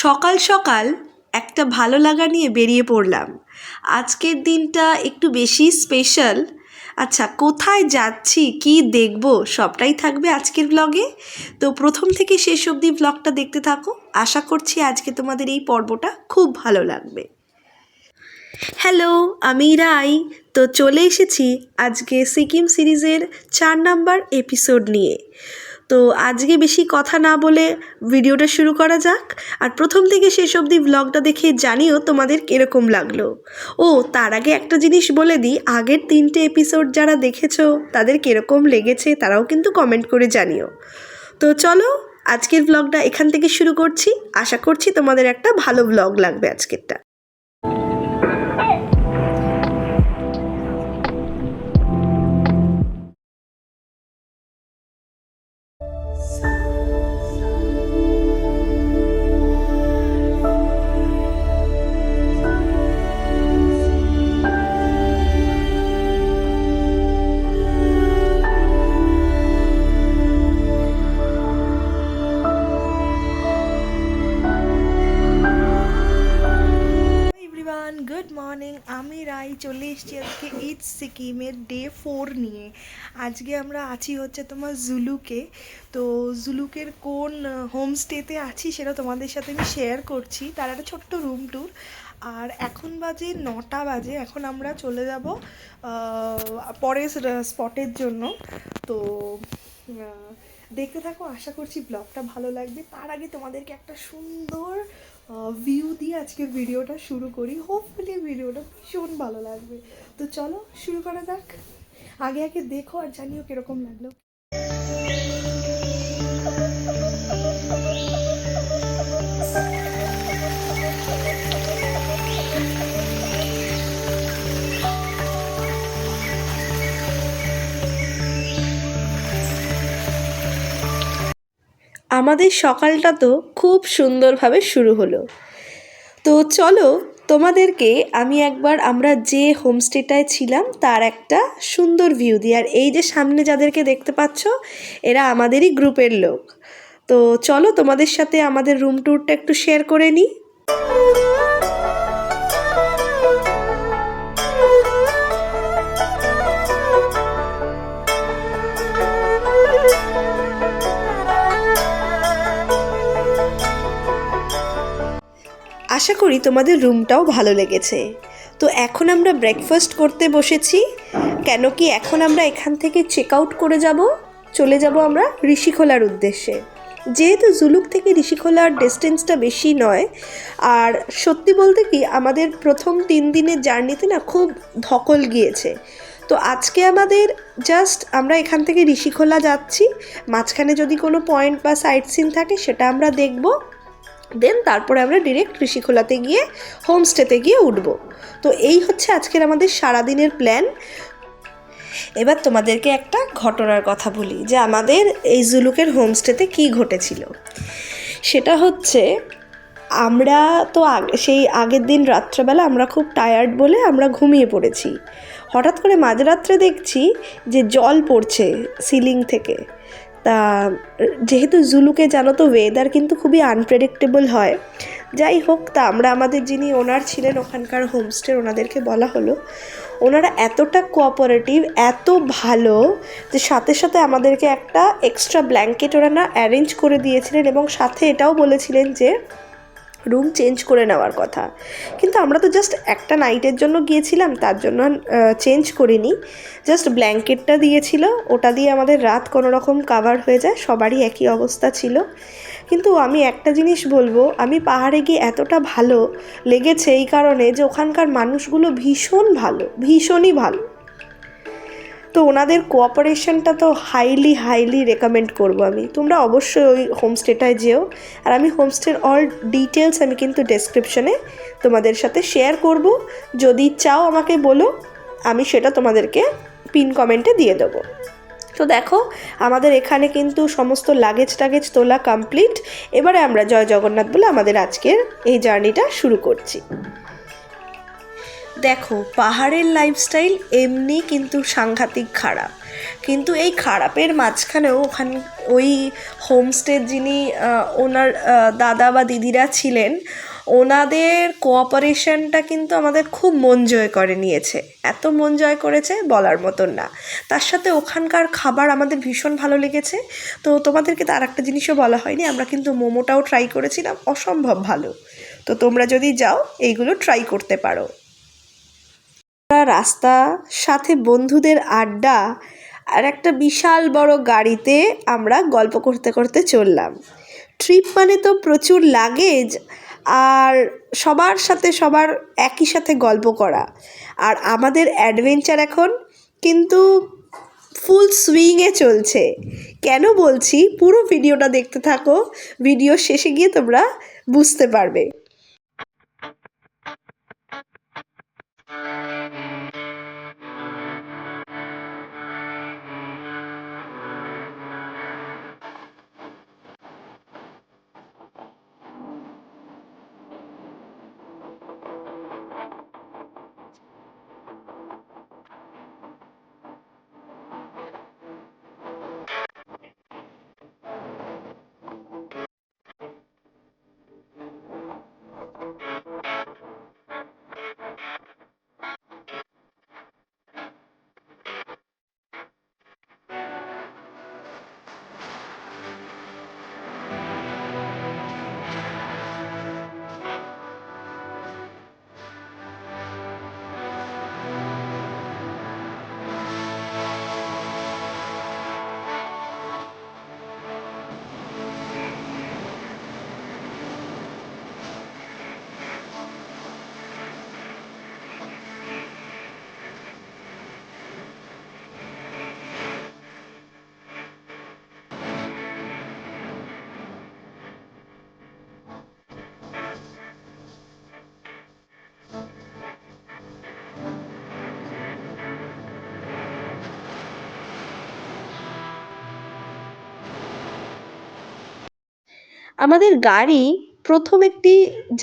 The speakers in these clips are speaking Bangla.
সকাল সকাল একটা ভালো লাগা নিয়ে বেরিয়ে পড়লাম। আজকের দিনটা একটু বেশি স্পেশাল। আচ্ছা, কোথায় যাচ্ছি, কি দেখব, সবটাই থাকবে আজকের ব্লগে। তো প্রথম থেকে শেষ অবধি ব্লগটা দেখতে থাকো। আশা করছি আজকে তোমাদের এই পর্বটা খুব ভালো লাগবে। হ্যালো, আমি রাই। তো চলে এসেছি আজকে সিকিম সিরিজের 4 নাম্বার এপিসোড নিয়ে। তো আজকে বেশি কথা না বলে ভিডিওটা শুরু করা যাক। আর প্রথম থেকে শেষ অবধি ব্লগটা দেখে জানিও তোমাদের কীরকম লাগলো। ও তার আগে একটা জিনিস বলে দিই, আগের 3টে এপিসোড যারা দেখেছো তাদের কীরকম লেগেছে তারাও কিন্তু কমেন্ট করে জানিও। তো চলো আজকের ব্লগটা এখান থেকে শুরু করছি। আশা করছি তোমাদের একটা ভালো ব্লগ লাগবে আজকেরটা। গুড মর্নিং, আমি রাই চলে এসেছি আজকে ইটস সিকিমের ডে 4 নিয়ে। আজকে আমরা আছি হচ্ছে তোমার জুলুকে। তো জুলুকের কোন হোমস্টেতে আছি সেটা তোমাদের সাথে আমি শেয়ার করছি। তার একটা ছোট্ট রুম ট্যুর। আর এখন বাজে 9টা বাজে। এখন আমরা চলে যাব পরের স্পটের জন্য। তো দেখতে থাকো, আশা করছি ব্লগটা ভালো লাগবে। তার আগে তোমাদেরকে একটা সুন্দর ভিউ দিয়ে আজকের ভিডিওটা শুরু করি। হোপফুলি ভিডিওটা ভীষণ ভালো লাগবে। তো চলো শুরু করা যাক। আগে আগে দেখো আর জানিও কিরকম লাগলো। আমাদের সকালটা তো খুব সুন্দরভাবে শুরু হলো। তো চলো তোমাদেরকে আমি একবার আমরা যে হোমস্টেটায় ছিলাম তার একটা সুন্দর ভিউ দিই। আর এই যে সামনে যাদেরকে দেখতে পাচ্ছ এরা আমাদেরই গ্রুপের লোক। তো চলো তোমাদের সাথে আমাদের রুম ট্যুরটা একটু শেয়ার করে নিই। আশা করি তোমাদের রুমটাও ভালো লেগেছে। তো এখন আমরা ব্রেকফাস্ট করতে বসেছি। কেন কি এখন আমরা এখান থেকে চেক আউট করে চলে যাব আমরা ঋষিখোলার উদ্দেশ্যে। যেহেতু জুলুক থেকে ঋষিখোলার ডিস্টেন্সটা বেশি নয়, আর সত্যি বলতে কি আমাদের প্রথম 3 দিনের জার্নিতে না খুব ধকল গিয়েছে। তো আজকে আমাদের জাস্ট আমরা এখান থেকে ঋষিখোলা যাচ্ছি। মাঝখানে যদি কোনো পয়েন্ট বা সাইট সিন থাকে সেটা আমরা দেখব। দেন তারপরে আমরা ডিরেক্ট ঋষিখোলাতে গিয়ে হোমস্টেতে গিয়ে উঠব। তো এই হচ্ছে আজকের আমাদের সারাদিনের প্ল্যান। এবার তোমাদেরকে একটা ঘটনার কথা বলি যে আমাদের এই জুলুকের হোমস্টেতে কি ঘটেছিল। সেটা হচ্ছে আমরা তো সেই আগের দিন রাত্রেবেলা আমরা খুব টায়ার্ড বলে আমরা ঘুমিয়ে পড়েছি। হঠাৎ করে মাঝরাত্রে দেখছি যে জল পড়ছে সিলিং থেকে। তা যেহেতু জুলুকে জানো তো ওয়েদার কিন্তু খুবই আনপ্রেডিক্টেবল হয়। যাই হোক, তা আমরা আমাদের যিনি ওনার ছিলেন ওখানকার হোমস্টে ওনাদেরকে বলা হলো। ওনারা এতটা কোঅপারেটিভ, এত ভালো যে সাথে সাথে আমাদেরকে একটা এক্সট্রা ব্ল্যাঙ্কেট ওনারা অ্যারেঞ্জ করে দিয়েছিলেন এবং সাথে এটাও বলেছিলেন যে রুম চেঞ্জ করে নেওয়ার কথা। কিন্তু আমরা তো জাস্ট একটা নাইটের জন্য গিয়েছিলাম, তার জন্য চেঞ্জ করিনি। জাস্ট ব্ল্যাঙ্কেটটা দিয়েছিল, ওটা দিয়ে আমাদের রাত কোনো রকম কাভার হয়ে যায়। সবারই একই অবস্থা ছিল। কিন্তু আমি একটা জিনিস বলবো, আমি পাহাড়ে গিয়ে এতটা ভালো লেগেছে এই কারণে যে ওখানকার মানুষগুলো ভীষণ ভালো, ভীষণই ভালো। তো ওনাদের কোঅপারেশনটা তো হাইলি রেকমেন্ড করবো আমি। তোমরা অবশ্যই ওই হোমস্টেটায় যেও। আর আমি হোমস্টের অল ডিটেলস আমি কিন্তু ডেসক্রিপশনে তোমাদের সাথে শেয়ার করব। যদি চাও আমাকে বলো, আমি সেটা তোমাদেরকে পিন কমেন্টে দিয়ে দেবো। তো দেখো আমাদের এখানে কিন্তু সমস্ত লাগেজ টাগেজ তোলা কমপ্লিট। এবারে আমরা জয় জগন্নাথ বলে আমাদের আজকের এই জার্নিটা শুরু করছি। দেখো, পাহাড়ের লাইফস্টাইল এমনি কিন্তু সাংঘাতিক খারাপ, কিন্তু এই খারাপের মাঝখানেও ওই হোমস্টের যিনি ওনার দাদা বা দিদিরা ছিলেন, ওনাদের কোঅপারেশনটা কিন্তু আমাদের খুব মন জয় করে নিয়েছে। এত মন জয় করেছে বলার মতন না। তার সাথে ওখানকার খাবার আমাদের ভীষণ ভালো লেগেছে। তো তোমাদেরকে তো আর একটা জিনিসও বলা হয়নি, আমরা কিন্তু মোমোটাও ট্রাই করেছিলাম, অসম্ভব ভালো। তো তোমরা যদি যাও এইগুলো ট্রাই করতে পারো। রাস্তা, সাথে বন্ধুদের আড্ডা, আর একটা বিশাল বড় গাড়িতে আমরা গল্প করতে করতে চললাম। ট্রিপ মানে তো প্রচুর লাগেজ, আর সবার সাথে সবার একই সাথে গল্প করা। আর আমাদের অ্যাডভেঞ্চার এখন কিন্তু ফুল সুইংয়ে চলছে। কেন বলছি, পুরো ভিডিওটা দেখতে থাকো, ভিডিও শেষে গিয়ে তোমরা বুঝতে পারবে। আমাদের গাড়ি প্রথম একটি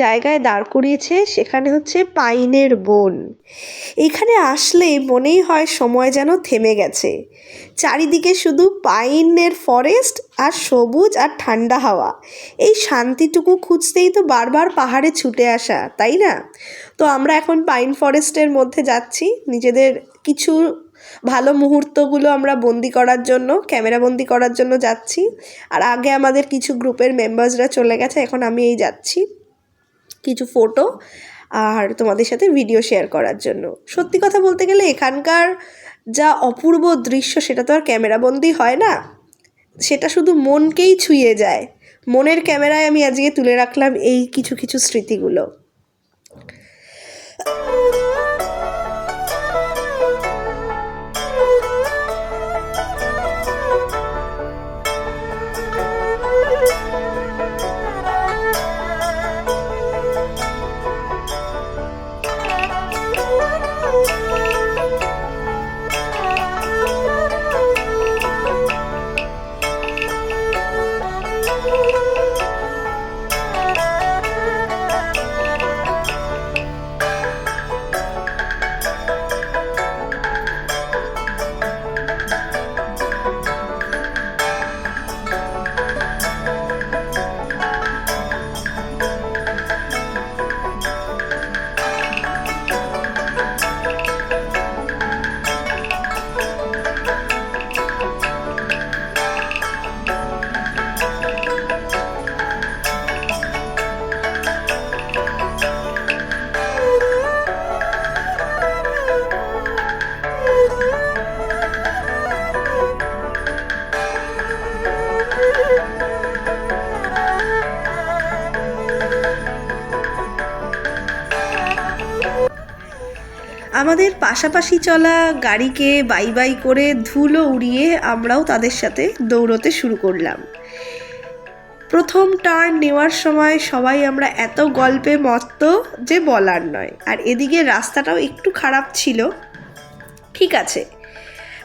জায়গায় দাঁড় করিয়েছে, সেখানে হচ্ছে পাইনের বন। এখানে আসলে মনেই হয় সময় যেন থেমে গেছে। চারিদিকে শুধু পাইনের ফরেস্ট আর সবুজ আর ঠান্ডা হাওয়া। এই শান্তিটুকু খুঁজতেই তো বারবার পাহাড়ে ছুটে আসা, তাই না? তো আমরা এখন পাইন ফরেস্টের মধ্যে যাচ্ছি, নিজেদের কিছু ভালো মুহূর্তগুলো আমরা বন্দি করার জন্য, ক্যামেরা বন্দি করার জন্য যাচ্ছি। আর আগে আমাদের কিছু গ্রুপের মেম্বার্সরা চলে গেছে, এখন আমি এই যাচ্ছি কিছু ফটো আর তোমাদের সাথে ভিডিও শেয়ার করার জন্য। সত্যি কথা বলতে গেলে এখানকার যা অপূর্ব দৃশ্য, সেটা তো আর ক্যামেরাবন্দি হয় না, সেটা শুধু মনকেই ছুঁয়ে যায়। মনের ক্যামেরায় আমি আজকে তুলে রাখলাম এই কিছু কিছু স্মৃতিগুলো। আমাদের পাশাপাশি চলা গাড়িকে বাই বাই করে ধুলো উড়িয়ে আমরাও তাদের সাথে দৌড়তে শুরু করলাম। প্রথম টার্ন নেওয়ার সময় সবাই আমরা এত গল্পে মত্ত যে বলার নয়। আর এদিকে রাস্তাটাও একটু খারাপ ছিল, ঠিক আছে।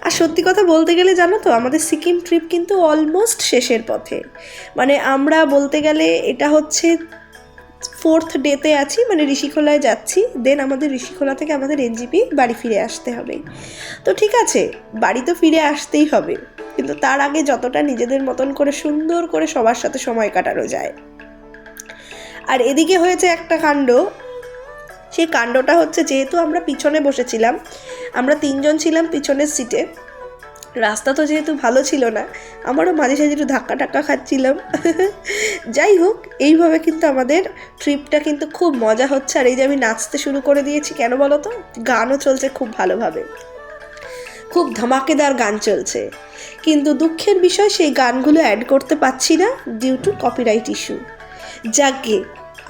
আর সত্যি কথা বলতে গেলে জানো তো, আমাদের সিকিম ট্রিপ কিন্তু অলমোস্ট শেষের পথে। মানে আমরা বলতে গেলে এটা হচ্ছে 4th ডেতে আছি, মানে ঋষিখোলায় যাচ্ছি। দেন আমাদের ঋষিখোলা থেকে আমাদের এনজিপি বাড়ি ফিরে আসতে হবে। তো ঠিক আছে, বাড়ি তো ফিরে আসতেই হবে, কিন্তু তার আগে যতটা নিজেদের মতন করে সুন্দর করে সবার সাথে সময় কাটানো যায়। আর এদিকে হয়েছে একটা কাণ্ড। সেই কাণ্ডটা হচ্ছে, যেহেতু আমরা পিছনে বসেছিলাম, আমরা 3 জন ছিলাম পিছনের সিটে, রাস্তা তো যেহেতু ভালো ছিল না, আমারও মাঝে সাঝে একটু ধাক্কা টাক্কা খাচ্ছিলাম। যাই হোক, এইভাবে কিন্তু আমাদের ট্রিপটা কিন্তু খুব মজা হচ্ছে। আর এই যে আমি নাচতে শুরু করে দিয়েছি, কেন বলো তো? গানও চলছে খুব ভালোভাবে, খুব ধামাকেদার গান চলছে, কিন্তু দুঃখের বিষয় সেই গানগুলো অ্যাড করতে পারছি না ডিউ টু কপিরাইট ইস্যু। যাকে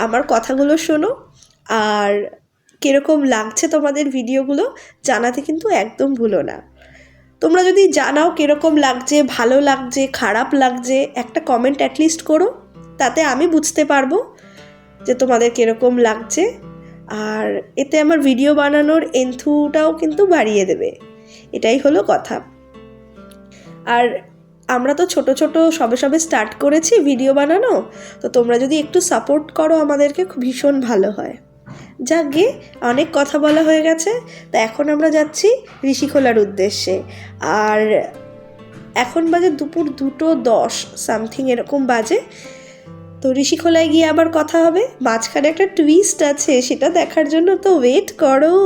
আমার কথাগুলো শোনো, আর কীরকম লাগছে তোমাদের ভিডিওগুলো জানাতে কিন্তু একদম ভুলো না। তোমরা যদি জানাও কীরকম লাগছে, ভালো লাগছে, খারাপ লাগছে, একটা কমেন্ট অ্যাটলিস্ট করো, তাতে আমি বুঝতে পারবো যে তোমাদের কীরকম লাগছে। আর এতে আমার ভিডিও বানানোর এন্থুটাও কিন্তু বাড়িয়ে দেবে, এটাই হলো কথা। আর আমরা তো ছোট ছোট সবে সবে স্টার্ট করেছি ভিডিও বানানো, তো তোমরা যদি একটু সাপোর্ট করো আমাদেরকে, ভীষণ ভালো হয়। যাক গে, অনেক কথা বলা হয়ে গেছে। তা এখন আমরা যাচ্ছি ঋষিখোলার উদ্দেশ্যে। আর এখন বাজে দুপুর 2:10 সামথিং এরকম বাজে। তো ঋষিখোলায় গিয়ে আবার কথা হবে, মাঝখানে একটা টুইস্ট আছে, সেটা দেখার জন্য তো ওয়েট করো।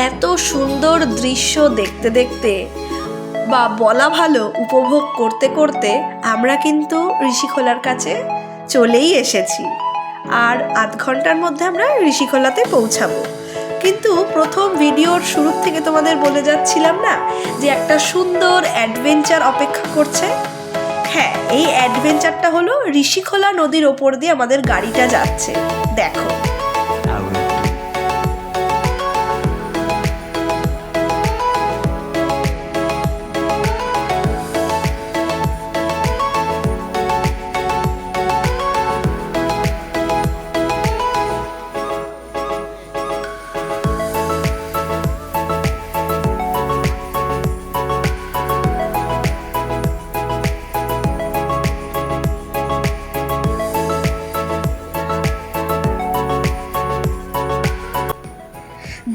এত সুন্দর দৃশ্য দেখতে দেখতে বা বলা ভালো উপভোগ করতে করতে আমরা কিন্তু ঋষিখোলার কাছে চলেই এসেছি। আর আধ ঘন্টার মধ্যে আমরা ঋষিখোলাতে পৌঁছাবো। কিন্তু প্রথম ভিডিওর শুরুর থেকে তোমাদের বলে যাচ্ছিলাম না যে একটা সুন্দর অ্যাডভেঞ্চার অপেক্ষা করছে। হ্যাঁ, এই অ্যাডভেঞ্চারটা হলো ঋষিখোলা নদীর ওপর দিয়ে আমাদের গাড়িটা যাচ্ছে। দেখো,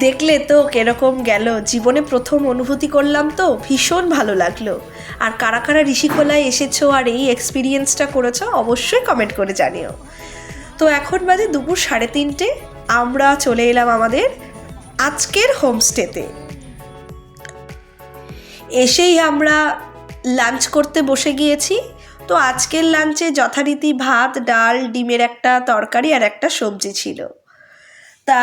দেখলে তো কিরকম গেল, জীবনে প্রথম অনুভূতি করলাম তো ভীষণ ভালো লাগলো। আর কারা কারা ঋষিখোলায় এসেছো আর এই এক্সপিরিয়েন্সটা করেছো অবশ্যই কমেন্ট করে জানিও। তো এখন বাজে দুপুর 3:30, আমরা চলে এলাম আমাদের আজকের হোমস্টেতে। এসেই আমরা লাঞ্চ করতে বসে গিয়েছি। তো আজকের লাঞ্চে যথারীতি ভাত, ডাল, ডিমের একটা তরকারি আর একটা সবজি ছিল। তা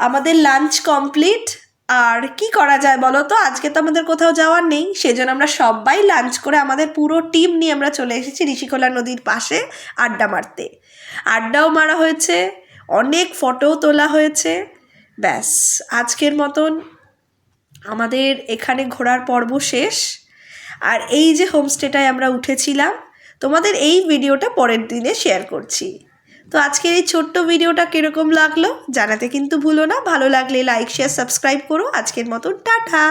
আমাদের লাঞ্চ কমপ্লিট। আর কি করা যায় বলো তো, আজকে তো আমাদের কোথাও যাওয়ার নেই, সেজন্য আমরা সবাই লাঞ্চ করে আমাদের পুরো টিম নিয়ে আমরা চলে এসেছি ঋষিখোলা নদীর পাশে আড্ডা মারতে। আড্ডাও মারা হয়েছে, অনেক ফটোও তোলা হয়েছে। ব্যাস, আজকের মতন আমাদের এখানে ঘোরার পর্ব শেষ। আর এই যে হোমস্টেটায় আমরা উঠেছিলাম, তোমাদের এই ভিডিওটা পরের দিনে শেয়ার করছি। তো আজকের এই ছোট্ট ভিডিওটা কীরকম লাগলো জানাতে কিন্তু ভুলো না। ভালো লাগলে লাইক, শেয়ার, সাবস্ক্রাইব করো। আজকের মতন টাটা।